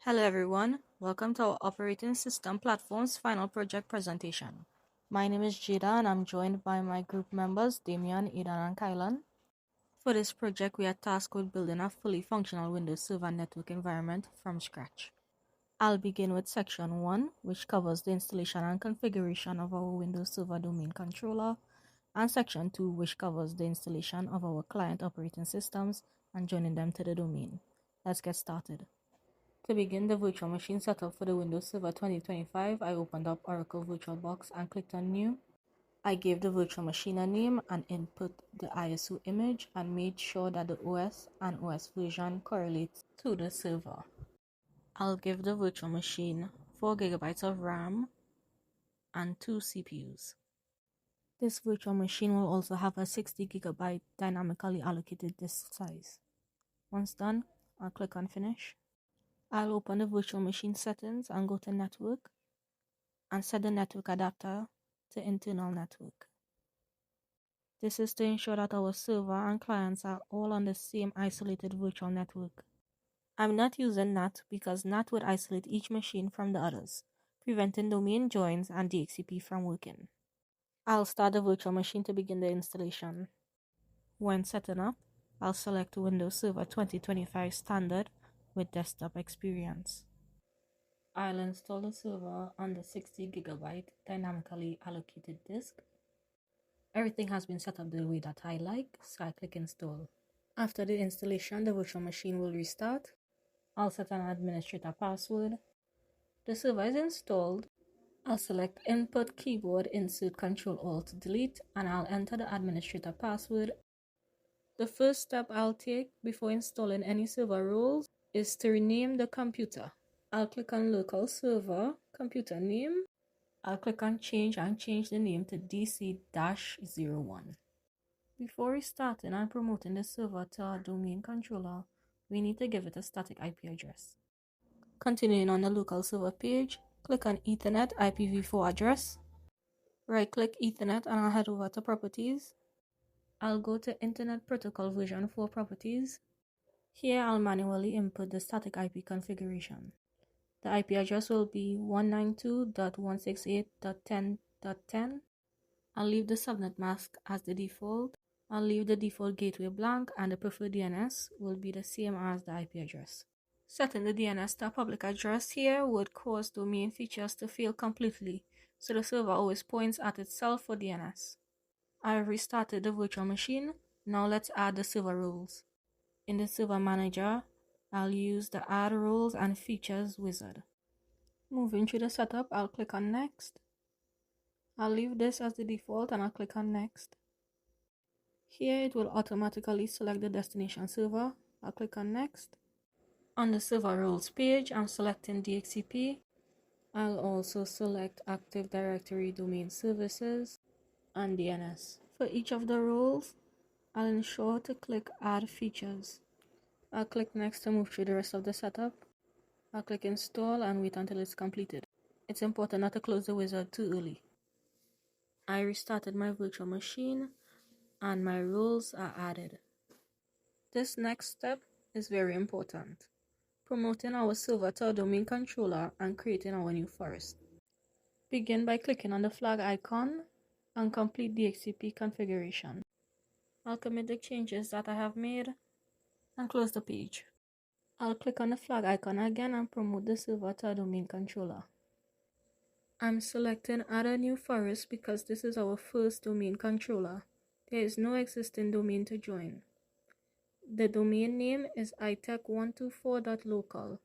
Hello everyone, welcome to our operating system platform's final project presentation. My name is Jada and I'm joined by my group members Damian, Aidan and Kylan. For this project we are tasked with building a fully functional Windows Server network environment from scratch. I'll begin with section 1, which covers the installation and configuration of our Windows Server domain controller, and section 2, which covers the installation of our client operating systems and joining them to the domain. Let's get started. To begin the virtual machine setup for the Windows Server 2025, I opened up Oracle VirtualBox and clicked on New. I gave the virtual machine a name and input the ISO image and made sure that the OS and OS version correlates to the server. I'll give the virtual machine 4 GB of RAM and 2 CPUs. This virtual machine will also have a 60 GB dynamically allocated disk size. Once done, I'll click on Finish. I'll open the virtual machine settings and go to Network and set the network adapter to internal network. This is to ensure that our server and clients are all on the same isolated virtual network. I'm not using NAT because NAT would isolate each machine from the others, preventing domain joins and DHCP from working. I'll start the virtual machine to begin the installation. When setting up, I'll select Windows Server 2025 Standard with desktop experience. I'll install the server on the 60 GB dynamically allocated disk. Everything has been set up the way that I like, so I click install. After the installation, the virtual machine will restart. I'll set an administrator password. The server is installed. I'll select input keyboard, insert Ctrl Alt Delete, and I'll enter the administrator password. The first step I'll take before installing any server roles is to rename the computer. I'll click on local server, computer name. I'll click on change and change the name to DC-01. Before restarting and promoting the server to our domain controller, we need to give it a static IP address. Continuing on the local server page, click on Ethernet IPv4 address. Right-click Ethernet and I'll head over to Properties. I'll go to Internet Protocol version 4 Properties. Here I'll manually input the static IP configuration. The IP address will be 192.168.10.10. I'll leave the subnet mask as the default. I'll leave the default gateway blank and the preferred DNS will be the same as the IP address. Setting the DNS to a public address here would cause domain features to fail completely, so the server always points at itself for DNS. I've restarted the virtual machine. Now let's add the server roles. In the server manager, I'll use the Add Roles and Features wizard. Moving through the setup, I'll click on Next. I'll leave this as the default and I'll click on Next. Here it will automatically select the destination server. I'll click on Next. On the server roles page, I'm selecting DHCP. I'll also select Active Directory Domain Services and DNS. For each of the roles, I'll ensure to click Add Features. I'll click Next to move through the rest of the setup. I'll click Install and wait until it's completed. It's important not to close the wizard too early. I restarted my virtual machine and my roles are added. This next step is very important. Promoting our server to our domain controller and creating our new forest. Begin by clicking on the flag icon and complete DHCP configuration. I'll commit the changes that I have made and close the page. I'll click on the flag icon again and promote the server to our domain controller. I'm selecting Add a New Forest because this is our first domain controller. There is no existing domain to join. The domain name is ITEC124.local.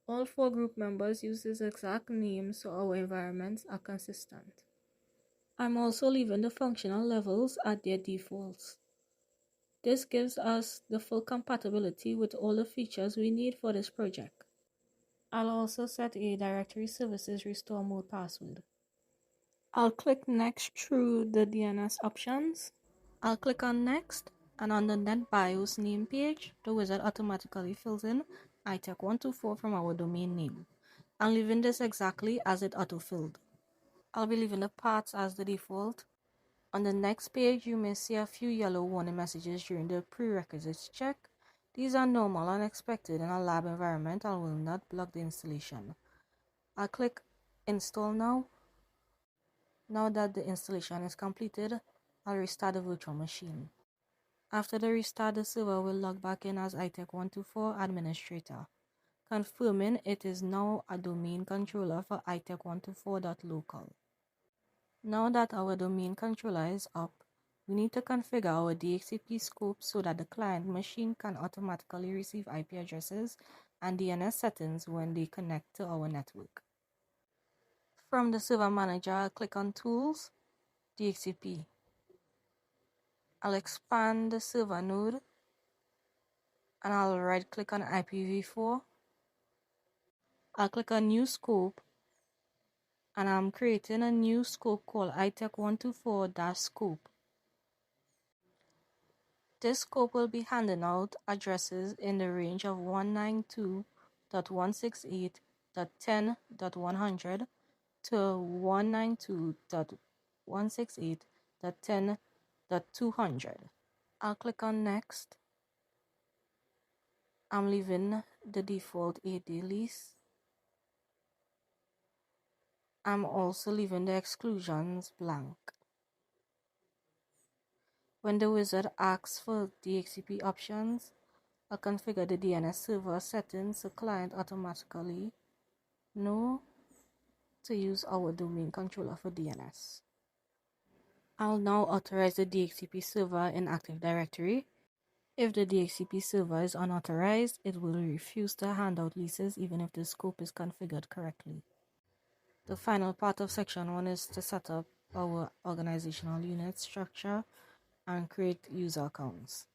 All 4 group members use this exact name so our environments are consistent. I'm also leaving the functional levels at their defaults. This gives us the full compatibility with all the features we need for this project. I'll also set a Directory Services Restore Mode password. I'll click Next through the DNS options. I'll click on Next, and on the NetBIOS name page, the wizard automatically fills in ITEC124 from our domain name. I'm leaving this exactly as it auto-filled. I'll be leaving the paths as the default. On the next page, you may see a few yellow warning messages during the prerequisites check. These are normal and expected in a lab environment and will not block the installation. I'll click Install Now. Now that the installation is completed, I'll restart the virtual machine. After the restart, the server will log back in as ITEC124 administrator, confirming it is now a domain controller for ITEC124.local. Now that our domain controller is up, we need to configure our DHCP scope so that the client machine can automatically receive IP addresses and DNS settings when they connect to our network. From the server manager, I'll click on Tools, DHCP. I'll expand the server node and I'll right click on IPv4. I'll click on New Scope and I'm creating a new scope called ITEC124-scope. This scope will be handing out addresses in the range of 192.168.10.100 to 192.168.10.200. I'll click on Next. I'm leaving the default 8-day lease. I'm also leaving the exclusions blank. When the wizard asks for DHCP options, I'll configure the DNS server settings so client automatically know to use our domain controller for DNS. I'll now authorize the DHCP server in Active Directory. If the DHCP server is unauthorized, it will refuse to hand out leases even if the scope is configured correctly. The final part of section 1 is to set up our organizational unit structure and create user accounts.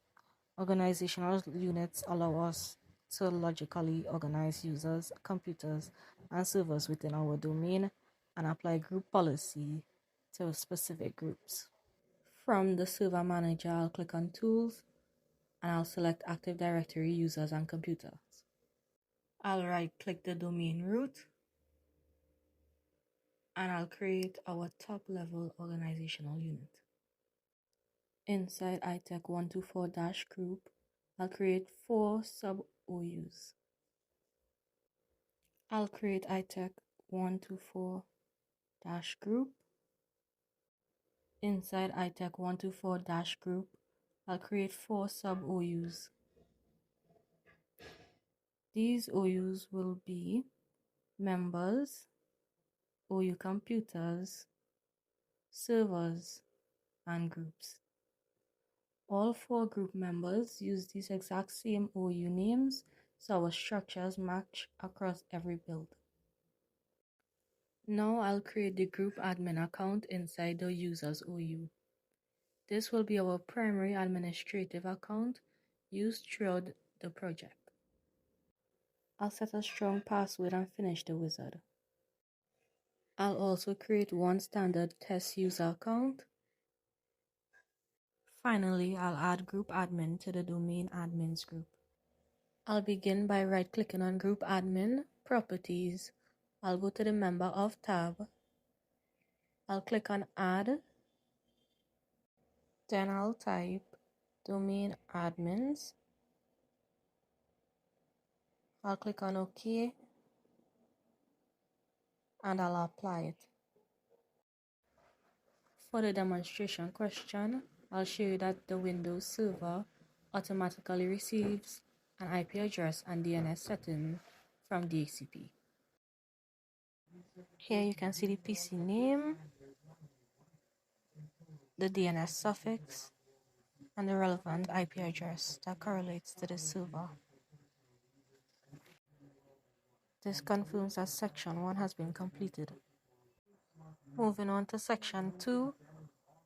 Organizational units allow us to logically organize users, computers, and servers within our domain and apply group policy to specific groups. From the server manager, I'll click on Tools and I'll select Active Directory users and computers. I'll right-click the domain root and I'll create our top-level organizational unit. Inside ITEC124-group, I'll create 4 sub-OUs. I'll create ITEC124-group. Inside ITEC124-group, I'll create 4 sub-OUs. These OUs will be members, OU computers, servers, and groups. All 4 group members use these exact same OU names, so our structures match across every build. Now I'll create the group admin account inside the user's OU. This will be our primary administrative account used throughout the project. I'll set a strong password and finish the wizard. I'll also create one standard test user account. Finally, I'll add group admin to the domain admins group. I'll begin by right-clicking on group admin, properties. I'll go to the member of tab. I'll click on add. Then I'll type domain admins. I'll click on OK and I'll apply it. For the demonstration question, I'll show you that the Windows server automatically receives an IP address and DNS setting from DHCP. Here you can see the PC name, the DNS suffix, and the relevant IP address that correlates to the server. This confirms that section 1 has been completed. Moving on to section 2,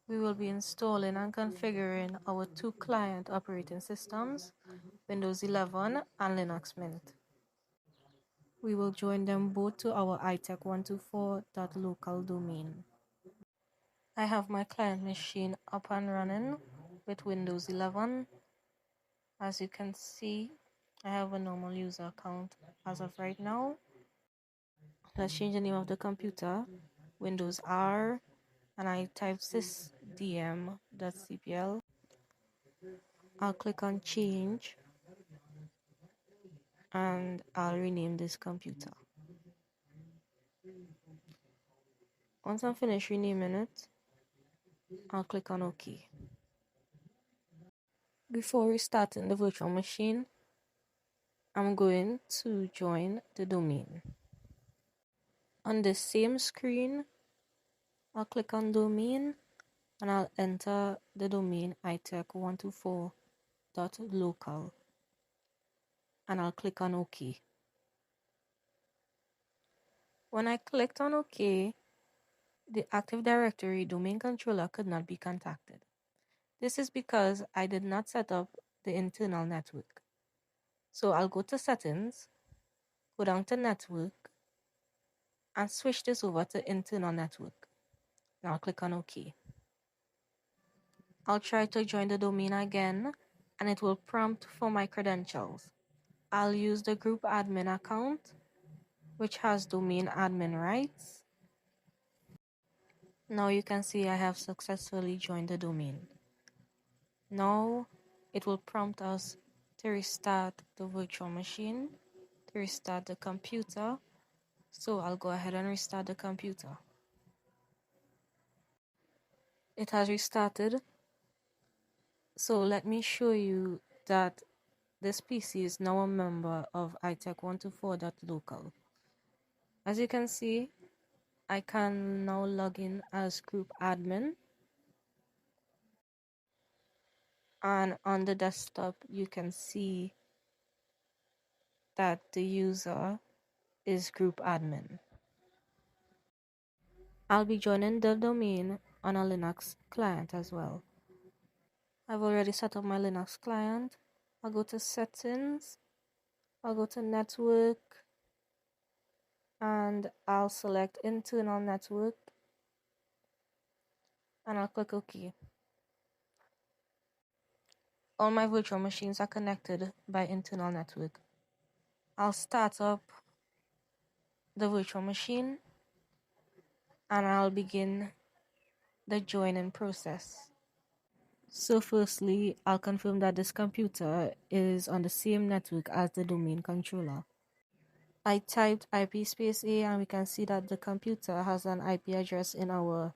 we will be installing and configuring our 2 client operating systems, Windows 11 and Linux Mint. We will join them both to our ITEC124.local domain. I have my client machine up and running with Windows 11. As you can see, I have a normal user account as of right now. Let's change the name of the computer, Windows R, and I type sysdm.cpl. I'll click on change and I'll rename this computer. Once I'm finished renaming it, I'll click on OK. Before restarting the virtual machine, I'm going to join the domain. On the same screen, I'll click on domain and I'll enter the domain ITEC124.local and I'll click on OK. When I clicked on OK, the Active Directory domain controller could not be contacted. This is because I did not set up the internal network. So I'll go to Settings, go down to Network, and switch this over to Internal Network. Now I'll click on OK. I'll try to join the domain again, and it will prompt for my credentials. I'll use the group admin account, which has domain admin rights. Now you can see I have successfully joined the domain. Now it will prompt us to restart the virtual machine, to restart the computer. So I'll go ahead and restart the computer. It has restarted. So let me show you that this PC is now a member of ITEC124.local. As you can see, I can now log in as group admin. And on the desktop, you can see that the user is group admin. I'll be joining the domain on a Linux client as well. I've already set up my Linux client. I'll go to Settings, I'll go to Network, and I'll select Internal Network, and I'll click OK. All my virtual machines are connected by internal network. I'll start up the virtual machine, and I'll begin the joining process. So firstly, I'll confirm that this computer is on the same network as the domain controller. I typed IP space A, and we can see that the computer has an IP address in our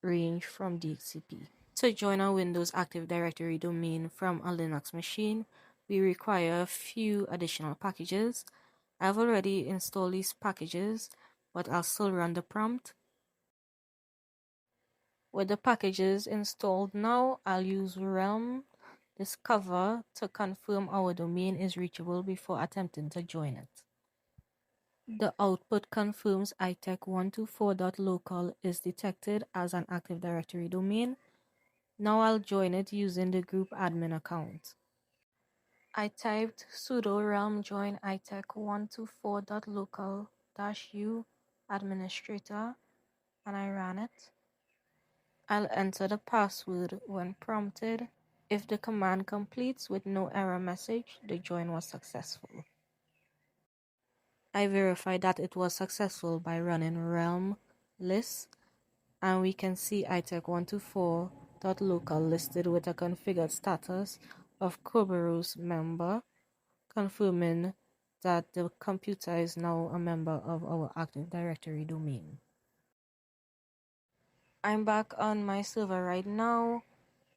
range from DHCP. To join a Windows Active Directory domain from a Linux machine, we require a few additional packages. I've already installed these packages, but I'll still run the prompt. With the packages installed now, I'll use realm discover to confirm our domain is reachable before attempting to join it. The output confirms ITEC124.local is detected as an Active Directory domain. Now I'll join it using the group admin account. I typed sudo realm join itec124.local-u administrator and I ran it. I'll enter the password when prompted. If the command completes with no error message, the join was successful. I verified that it was successful by running realm list, and we can see ITEC124.local listed with a configured status of Kerberos member, confirming that the computer is now a member of our Active Directory domain. I'm back on my server right now,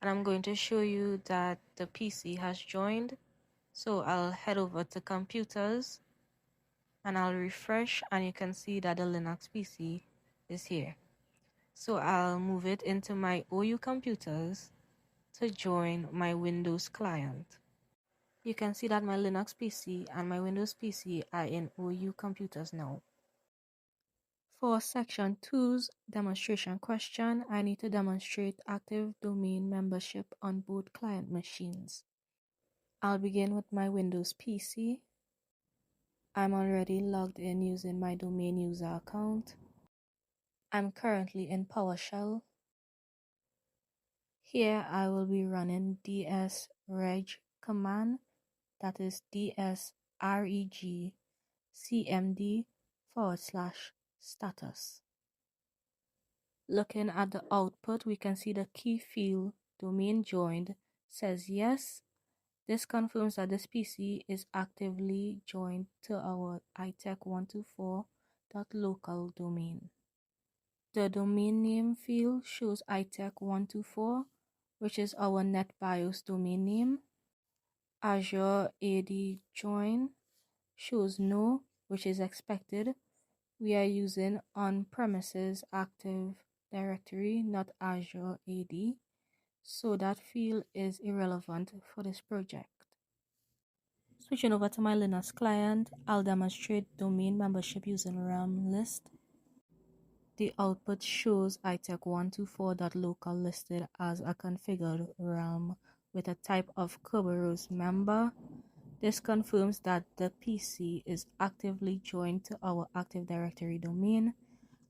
and I'm going to show you that the PC has joined. So I'll head over to computers and I'll refresh, and you can see that the Linux PC is here. So I'll move it into my OU computers to join my Windows client. You can see that my Linux PC and my Windows PC are in OU computers now. For section 2's demonstration question, I need to demonstrate active domain membership on both client machines. I'll begin with my Windows PC. I'm already logged in using my domain user account. I'm currently in PowerShell. Here I will be running dsreg command, that is dsreg cmd/status. Looking at the output, we can see the key field domain joined says yes, This confirms that this PC is actively joined to our ITEC124.local domain. The domain name field shows ITEC124, which is our NetBIOS domain name. Azure AD join shows no, which is expected. We are using on-premises Active Directory, not Azure AD, so that field is irrelevant for this project. Switching over to my Linux client, I'll demonstrate domain membership using RAM list. The output shows ITEC124.local listed as a configured RAM with a type of Kerberos member. This confirms that the PC is actively joined to our Active Directory domain,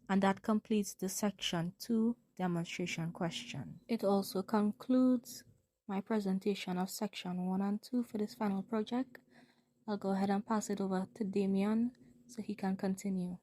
and that completes the Section 2 demonstration question. It also concludes my presentation of Section 1 and 2 for this final project. I'll go ahead and pass it over to Damian so he can continue.